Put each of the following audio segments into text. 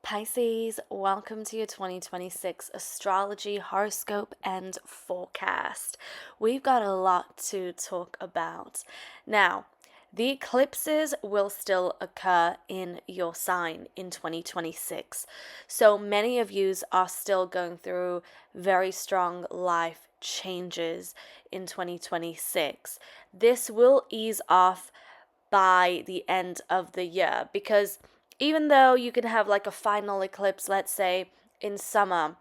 Pisces, welcome to your 2026 astrology, horoscope, and forecast. We've got a lot to talk about. Now, the eclipses will still occur in your sign in 2026. So many of you are still going through very strong life changes in 2026. This will ease off by the end of the year because even though you can have like a final eclipse, let's say in summer,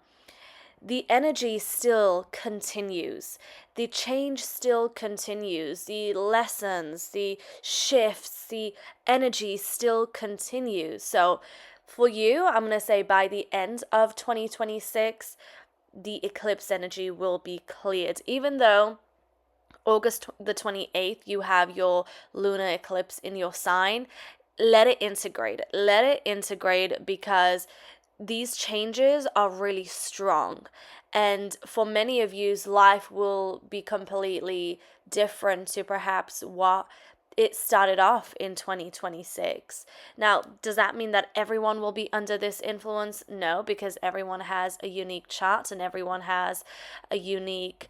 the energy still continues. The change still continues. The lessons, the shifts, the energy still continues. So for you, I'm going to say by the end of 2026, the eclipse energy will be cleared. Even though August the 28th, you have your lunar eclipse in your sign, let it integrate. Let it integrate because these changes are really strong. And for many of you, life will be completely different to perhaps what it started off in 2026. Now, does that mean that everyone will be under this influence? No, because everyone has a unique chart and everyone has a unique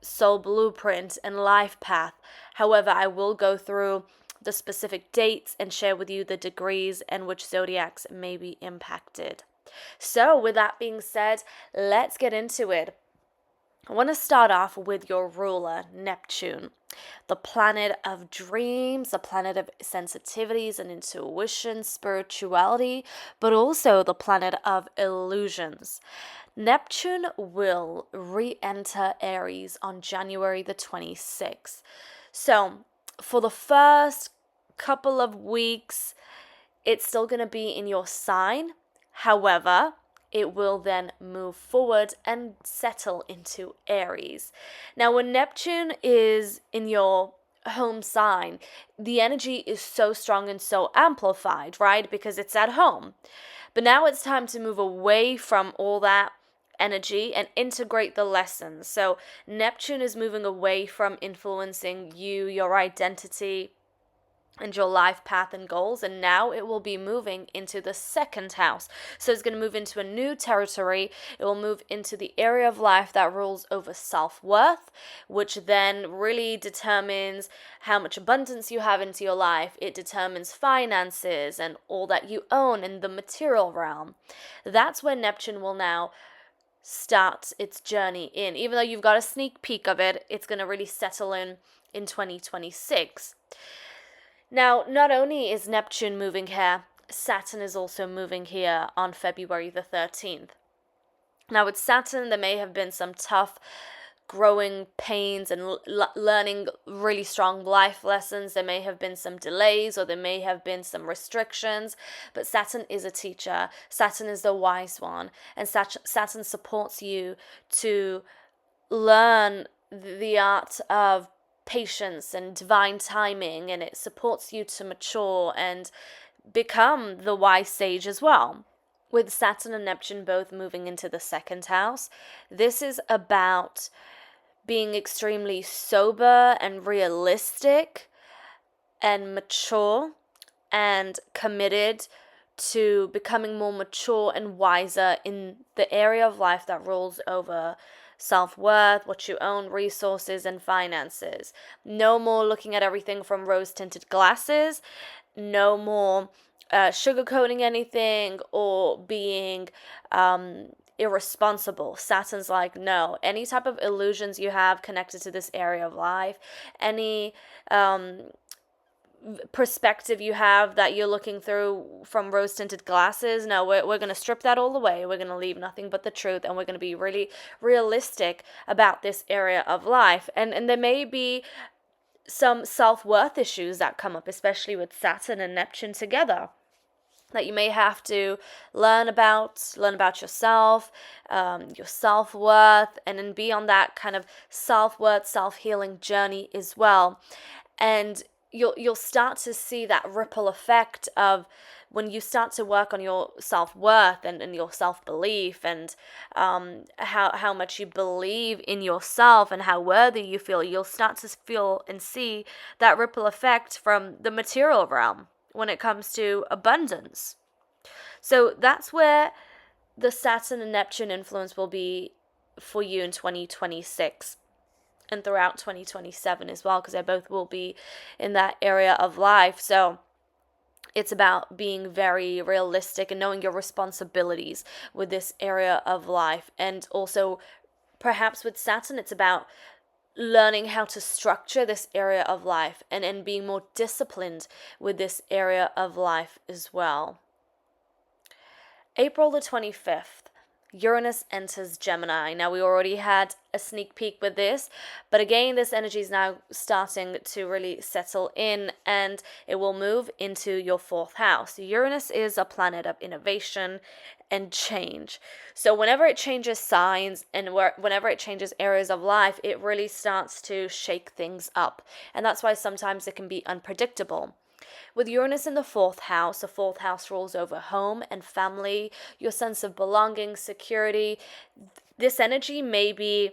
soul blueprint and life path. However, I will go through the specific dates and share with you the degrees and which zodiacs may be impacted. So with that being said, let's get into it. I want to start off with your ruler, Neptune, the planet of dreams, the planet of sensitivities and intuition, spirituality, but also the planet of illusions. Neptune will re-enter Aries on January the 26th. So for the first couple of weeks, it's still going to be in your sign. However, it will then move forward and settle into Aries. Now, when Neptune is in your home sign, the energy is so strong and so amplified, right? Because it's at home. But now it's time to move away from all that energy and integrate the lessons. So Neptune is moving away from influencing you, your identity, and your life path and goals, and now it will be moving into the second house. So it's going to move into a new territory. It will move into the area of life that rules over self-worth, which then really determines how much abundance you have into your life. It determines finances and all that you own in the material realm. That's where Neptune will now start its journey in. Even though you've got a sneak peek of it, it's going to really settle in 2026. Now, not only is Neptune moving here, Saturn is also moving here on February the 13th. Now, with Saturn, there may have been some tough growing pains and learning really strong life lessons. There may have been some delays or there may have been some restrictions, but Saturn is a teacher. Saturn is the wise one, and Saturn supports you to learn the art of patience and divine timing, and it supports you to mature and become the wise sage as well. With Saturn and Neptune both moving into the second house, this is about being extremely sober and realistic and mature and committed to becoming more mature and wiser in the area of life that rules over self-worth, what you own, resources, and finances. No more looking at everything from rose-tinted glasses. No more sugarcoating anything or being irresponsible. Saturn's like, no. Any type of illusions you have connected to this area of life, any perspective you have that you're looking through from rose-tinted glasses, no, we're going to strip that all away. We're going to leave nothing but the truth, and we're going to be really realistic about this area of life. And there may be some self-worth issues that come up, especially with Saturn and Neptune together, that you may have to learn about yourself, your self-worth, and then be on that kind of self-worth, self-healing journey as well. And you'll start to see that ripple effect of when you start to work on your self-worth and your self-belief and how much you believe in yourself and how worthy you feel, you'll start to feel and see that ripple effect from the material realm when it comes to abundance. So that's where the Saturn and Neptune influence will be for you in 2026 and throughout 2027 as well, because they both will be in that area of life. So it's about being very realistic and knowing your responsibilities with this area of life. And also, perhaps with Saturn, it's about learning how to structure this area of life and being more disciplined with this area of life as well. April the 25th, Uranus enters Gemini. Now, we already had a sneak peek with this, but again, this energy is now starting to really settle in, and it will move into your 4th house. Uranus is a planet of innovation and change. So whenever it changes signs and whenever it changes areas of life, it really starts to shake things up. And that's why sometimes it can be unpredictable. With Uranus in the 4th house, the 4th house rules over home and family, your sense of belonging, security. This energy may be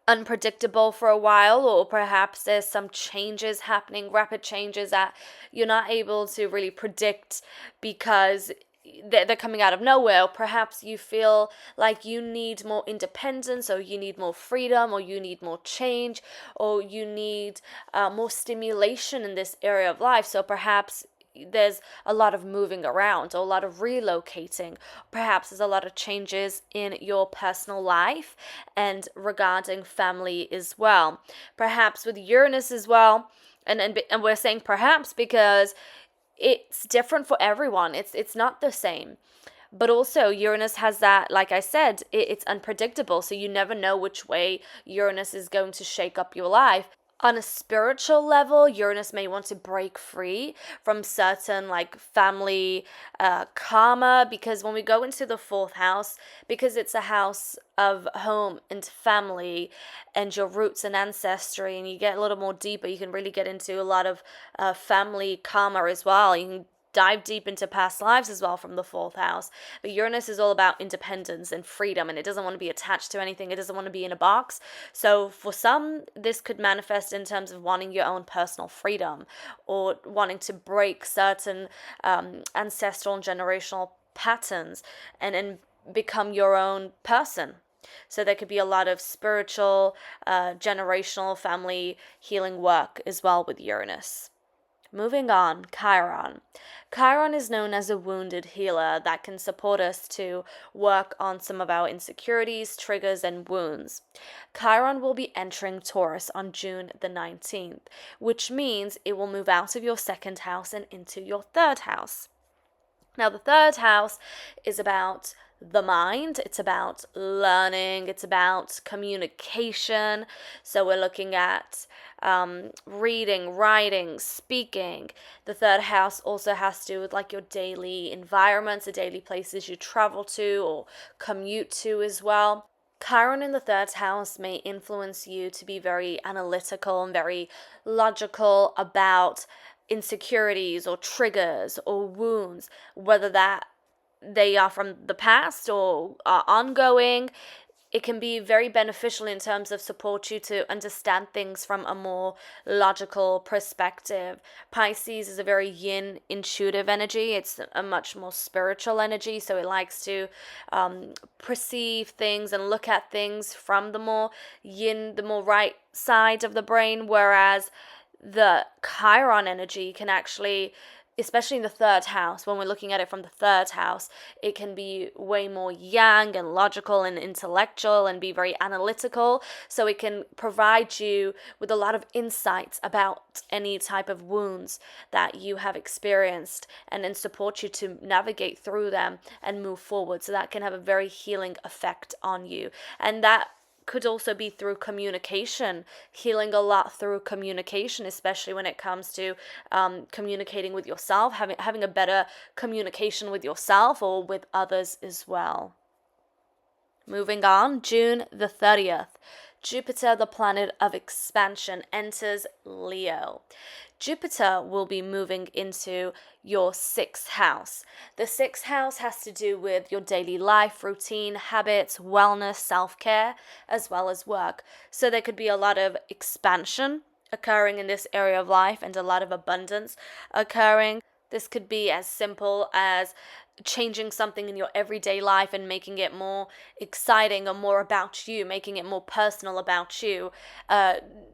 unpredictable for a while, or perhaps there's some changes happening, rapid changes that you're not able to really predict because they're coming out of nowhere. Or perhaps you feel like you need more independence, or you need more freedom, or you need more change, or you need more stimulation in this area of life. So perhaps there's a lot of moving around, or a lot of relocating. Perhaps there's a lot of changes in your personal life and regarding family as well. Perhaps with Uranus as well, and we're saying perhaps because it's different for everyone. It's not the same. But also Uranus has that, like I said, it's unpredictable. So you never know which way Uranus is going to shake up your life. On a spiritual level, Uranus may want to break free from certain like family karma, because when we go into the 4th house, because it's a house of home and family and your roots and ancestry, and you get a little more deeper, you can really get into a lot of family karma as well. You can dive deep into past lives as well from the 4th house. But Uranus is all about independence and freedom, and it doesn't want to be attached to anything. It doesn't want to be in a box. So for some, this could manifest in terms of wanting your own personal freedom, or wanting to break certain ancestral and generational patterns and become your own person. So there could be a lot of spiritual, generational, family healing work as well with Uranus. Moving on, Chiron. Chiron is known as a wounded healer that can support us to work on some of our insecurities, triggers, and wounds. Chiron will be entering Taurus on June the 19th, which means it will move out of your 2nd house and into your 3rd house. Now, the 3rd house is about the mind, it's about learning, it's about communication. So we're looking at reading, writing, speaking. The 3rd house also has to do with like your daily environments, the daily places you travel to or commute to as well. Chiron in the 3rd house may influence you to be very analytical and very logical about insecurities or triggers or wounds, whether that they are from the past or are ongoing. It can be very beneficial in terms of support you to understand things from a more logical perspective. Pisces is a very yin, intuitive energy. It's a much more spiritual energy, so it likes to perceive things and look at things from the more yin, the more right side of the brain, whereas the Chiron energy can actually, especially in the 3rd house, when we're looking at it from the 3rd house, it can be way more yang and logical and intellectual and be very analytical. So it can provide you with a lot of insights about any type of wounds that you have experienced, and then support you to navigate through them and move forward. So that can have a very healing effect on you. And that could also be through communication, healing a lot through communication, especially when it comes to communicating with yourself, having a better communication with yourself or with others as well. Moving on, June the 30th. Jupiter, the planet of expansion, enters Leo. Jupiter will be moving into your 6th house. The 6th house has to do with your daily life, routine, habits, wellness, self-care, as well as work. So there could be a lot of expansion occurring in this area of life and a lot of abundance occurring. This could be as simple as changing something in your everyday life and making it more exciting or more about you, making it more personal about you,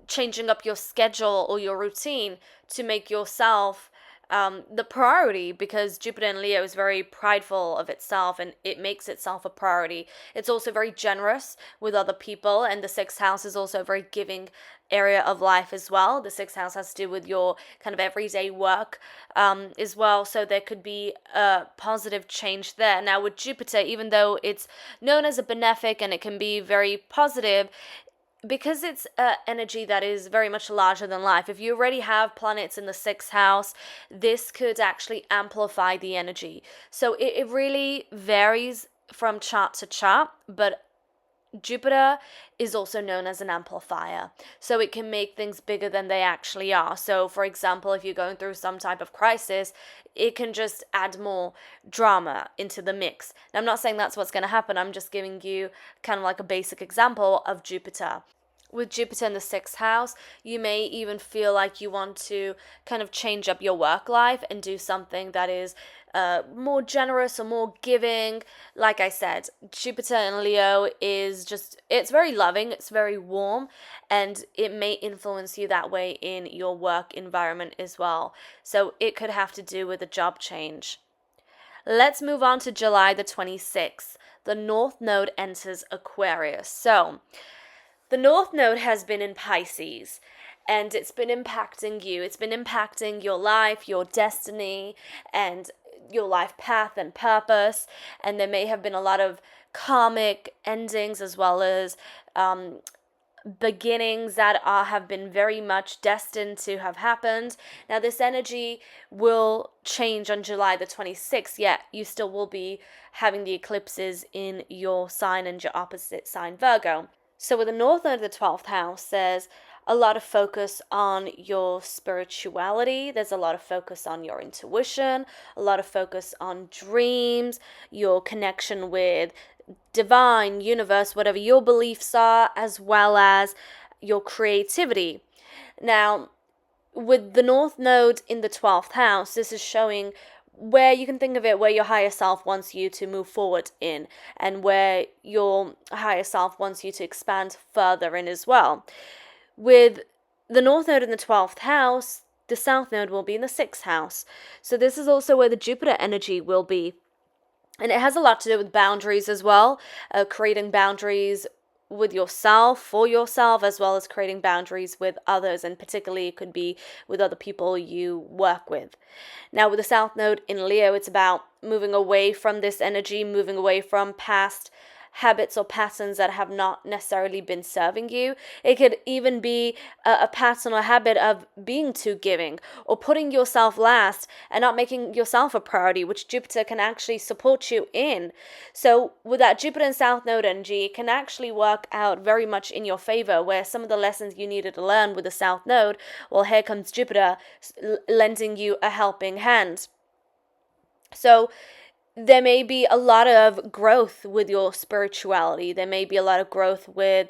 changing up your schedule or your routine to make yourself the priority, because Jupiter in Leo is very prideful of itself and it makes itself a priority. It's also very generous with other people, and the sixth house is also a very giving area of life as well. The sixth house has to do with your kind of everyday work as well, so there could be a positive change there. Now with Jupiter, even though it's known as a benefic and it can be very positive, because it's energy that is very much larger than life, if you already have planets in the sixth house, this could actually amplify the energy. So it really varies from chart to chart, but Jupiter is also known as an amplifier, so it can make things bigger than they actually are. So, for example, if you're going through some type of crisis, it can just add more drama into the mix. Now, I'm not saying that's what's going to happen. I'm just giving you kind of like a basic example of Jupiter. With Jupiter in the sixth house, you may even feel like you want to kind of change up your work life and do something that is more generous or more giving. Like I said, Jupiter in Leo is just, it's very loving, it's very warm, and it may influence you that way in your work environment as well. So it could have to do with a job change. Let's move on to July the 26th. The North Node enters Aquarius. So the North Node has been in Pisces, and it's been impacting you. It's been impacting your life, your destiny, and your life path and purpose. And there may have been a lot of karmic endings as well as beginnings that have been very much destined to have happened. Now, this energy will change on July the 26th, yet you still will be having the eclipses in your sign and your opposite sign, Virgo. So with the North Node of the 12th house, there's a lot of focus on your spirituality. There's a lot of focus on your intuition, a lot of focus on dreams, your connection with divine, universe, whatever your beliefs are, as well as your creativity. Now, with the North Node in the 12th house, this is showing where you can think of it, where your higher self wants you to move forward in, and where your higher self wants you to expand further in as well. With the North Node in the 12th house, the South Node will be in the 6th house. So this is also where the Jupiter energy will be. And it has a lot to do with boundaries as well, creating boundaries with yourself, for yourself, as well as creating boundaries with others, and particularly it could be with other people you work with. Now, with the South Node in Leo, it's about moving away from this energy, moving away from past habits or patterns that have not necessarily been serving you. It could even be a pattern or habit of being too giving or putting yourself last and not making yourself a priority, which Jupiter can actually support you in. So with that Jupiter and South Node energy, it can actually work out very much in your favor, where some of the lessons you needed to learn with the South Node, well, here comes Jupiter lending you a helping hand. So there may be a lot of growth with your spirituality. There may be a lot of growth with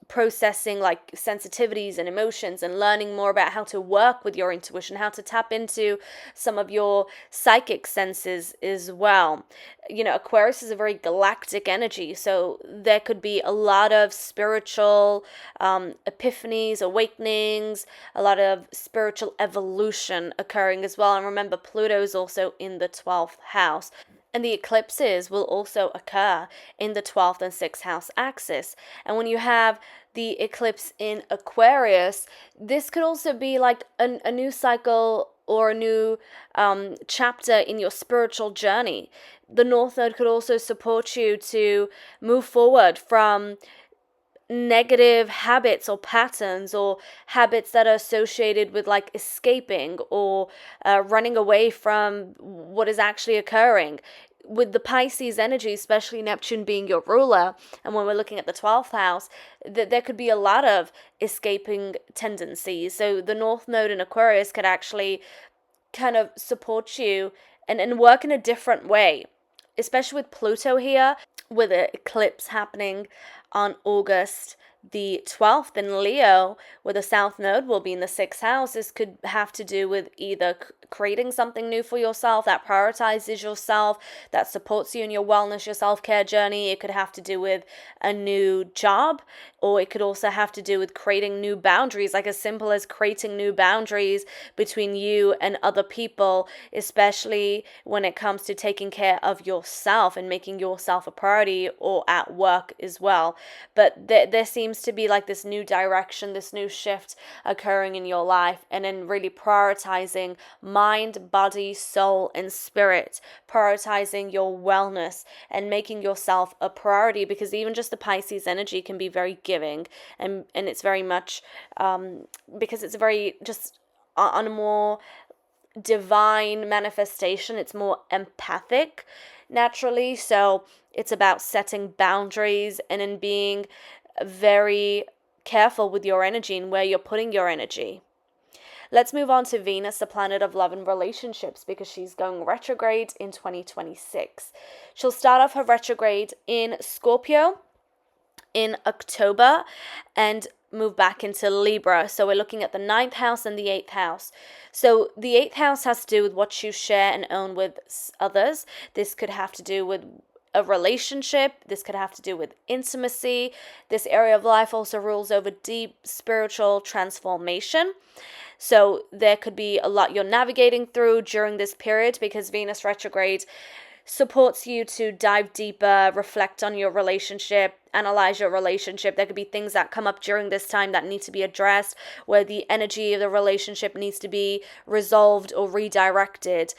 processing like sensitivities and emotions, and learning more about how to work with your intuition, how to tap into some of your psychic senses as well. You know, Aquarius is a very galactic energy, so there could be a lot of spiritual epiphanies, awakenings, a lot of spiritual evolution occurring as well. And remember, Pluto is also in the 12th house. And the eclipses will also occur in the 12th and 6th house axis. And when you have the eclipse in Aquarius, this could also be like a new cycle or a new chapter in your spiritual journey. The North Node could also support you to move forward from negative habits or patterns, or habits that are associated with like escaping or running away from what is actually occurring. With the Pisces energy, especially Neptune being your ruler, and when we're looking at the 12th house, that there could be a lot of escaping tendencies. So the North Node in Aquarius could actually kind of support you and work in a different way, especially with Pluto here, with an eclipse happening on August the 12th in Leo, where the South Node will be in the 6th house. This could have to do with either creating something new for yourself that prioritizes yourself, that supports you in your wellness, your self-care journey. It could have to do with a new job, or it could also have to do with creating new boundaries, like as simple as creating new boundaries between you and other people, especially when it comes to taking care of yourself and making yourself a priority, or at work as well. But there seems to be like this new direction, this new shift occurring in your life, and then really prioritizing mind, body, soul, and spirit, prioritizing your wellness and making yourself a priority, because even just the Pisces energy can be very giving, and it's very much because it's very just on a more divine manifestation. It's more empathic naturally, so it's about setting boundaries and in being very careful with your energy and where you're putting your energy. Let's move on to Venus, the planet of love and relationships, because she's going retrograde in 2026. She'll start off her retrograde in Scorpio in October and move back into Libra. So we're looking at the 9th house and the 8th house. So the 8th house has to do with what you share and own with others. This could have to do with a relationship. This could have to do with intimacy. This area of life also rules over deep spiritual transformation. So there could be a lot you're navigating through during this period, because Venus retrograde supports you to dive deeper, reflect on your relationship, analyze your relationship. There could be things that come up during this time that need to be addressed, where the energy of the relationship needs to be resolved or redirected,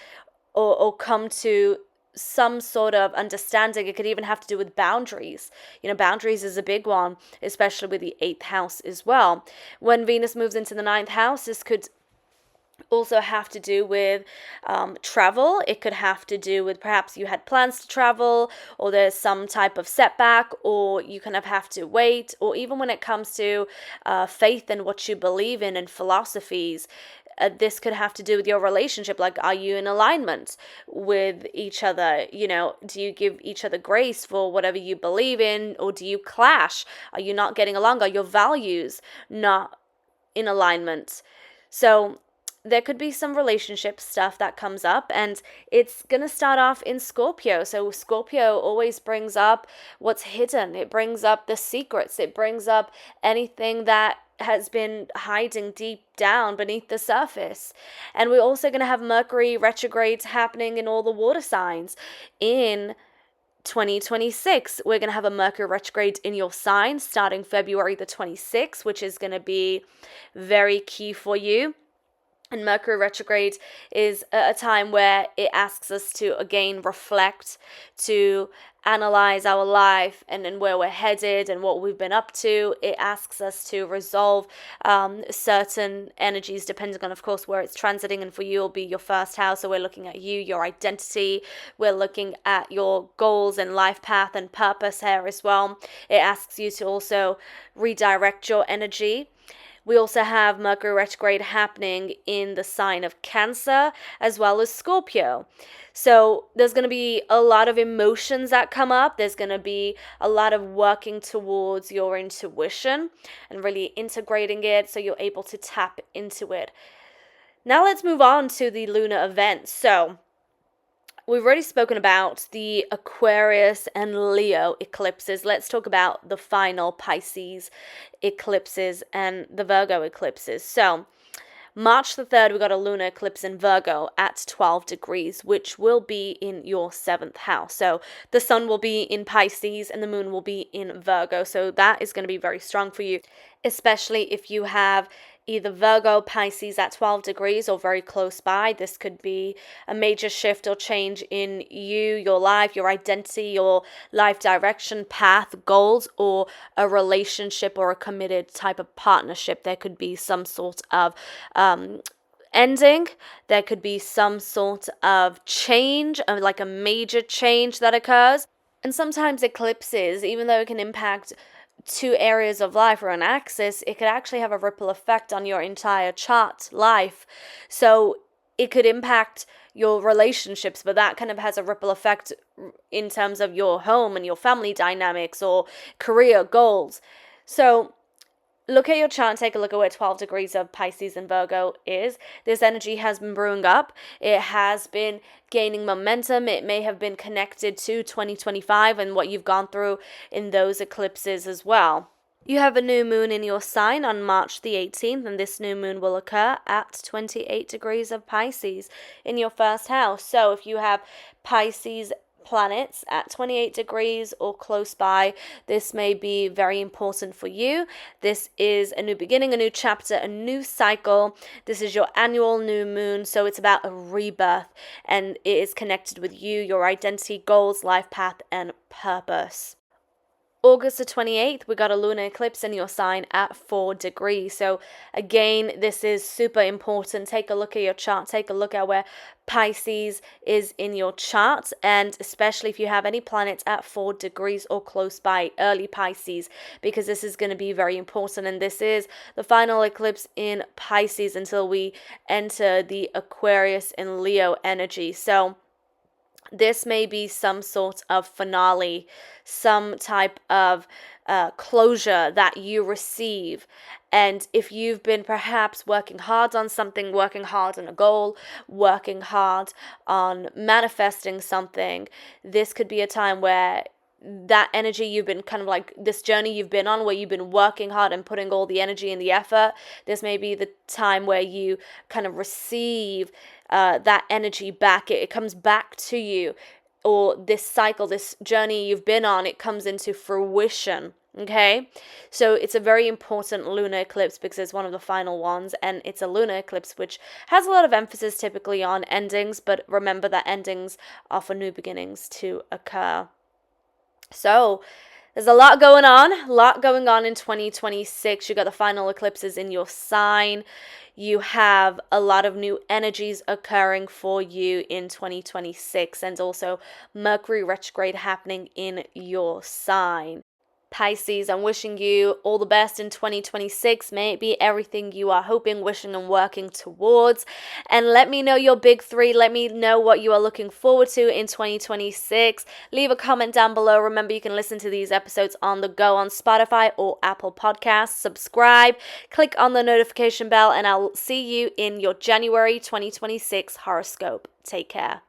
or come to some sort of understanding. It could even have to do with boundaries. Boundaries is a big one, especially with the 8th house as well. When Venus moves into the 9th house, this could also have to do with travel. It could have to do with perhaps you had plans to travel, or there's some type of setback, or you kind of have to wait, or even when it comes to faith and what you believe in and philosophies. This could have to do with your relationship. Like, are you in alignment with each other? Do you give each other grace for whatever you believe in, or do you clash? Are you not getting along? Are your values not in alignment? So there could be some relationship stuff that comes up, and it's going to start off in Scorpio. So Scorpio always brings up what's hidden. It brings up the secrets. It brings up anything that has been hiding deep down beneath the surface. And we're also going to have Mercury retrogrades happening in all the water signs in 2026. We're going to have a Mercury retrograde in your sign starting February the 26th, which is going to be very key for you. And Mercury retrograde is a time where it asks us to, again, reflect, to analyze our life and where we're headed and what we've been up to. It asks us to resolve certain energies, depending on, of course, where it's transiting. And for you, it'll be your first house. So we're looking at you, your identity. We're looking at your goals and life path and purpose here as well. It asks you to also redirect your energy. We also have Mercury retrograde happening in the sign of Cancer as well as Scorpio. So there's going to be a lot of emotions that come up. There's going to be a lot of working towards your intuition and really integrating it so you're able to tap into it. Now let's move on to the lunar events. So we've already spoken about the Aquarius and Leo eclipses. Let's talk about the final Pisces eclipses and the Virgo eclipses. So March the 3rd, we got a lunar eclipse in Virgo at 12 degrees, which will be in your 7th house. So the sun will be in Pisces and the moon will be in Virgo. So that is going to be very strong for you, especially if you have either Virgo, Pisces at 12 degrees or very close by. This could be a major shift or change in you, your life, your identity, your life direction, path, goals, or a relationship or a committed type of partnership. There could be some sort of ending. There could be some sort of change, like a major change that occurs. And sometimes eclipses, even though it can impact two areas of life or an axis, it could actually have a ripple effect on your entire chart life. So it could impact your relationships, but that kind of has a ripple effect in terms of your home and your family dynamics or career goals. So look at your chart and take a look at where 12 degrees of Pisces and Virgo is. This energy has been brewing up. It has been gaining momentum. It may have been connected to 2025 and what you've gone through in those eclipses as well. You have a new moon in your sign on March the 18th, and this new moon will occur at 28 degrees of Pisces in your first house. So if you have Pisces planets at 28 degrees or close by, this may be very important for you. This is a new beginning, a new chapter, a new cycle. This is your annual new moon, so it's about a rebirth, and it is connected with you, your identity, goals, life path, and purpose. August the 28th, we got a lunar eclipse in your sign at 4 degrees. So again, this is super important. Take a look at your chart. Take a look at where Pisces is in your chart. And especially if you have any planets at 4 degrees or close by, early Pisces, because this is going to be very important. And this is the final eclipse in Pisces until we enter the Aquarius and Leo energy. So this may be some sort of finale, some type of closure that you receive. And if you've been perhaps working hard on something, working hard on a goal, working hard on manifesting something, this could be a time where that energy you've been kind of like this journey you've been on where you've been working hard and putting all the energy and the effort, this may be the time where you kind of receive that energy back. It comes back to you, or this cycle, this journey you've been on, it comes into fruition. Okay, so it's a very important lunar eclipse because it's one of the final ones, and it's a lunar eclipse which has a lot of emphasis typically on endings, but remember that endings are for new beginnings to occur. So there's a lot going on in 2026. You got the final eclipses in your sign. You have a lot of new energies occurring for you in 2026, and also Mercury retrograde happening in your sign. Pisces, I'm wishing you all the best in 2026. May it be everything you are hoping, wishing, and working towards. And let me know your big three. Let me know what you are looking forward to in 2026. Leave a comment down below. Remember, you can listen to these episodes on the go on Spotify or Apple Podcasts. Subscribe, click on the notification bell, and I'll see you in your January 2026 horoscope. Take care.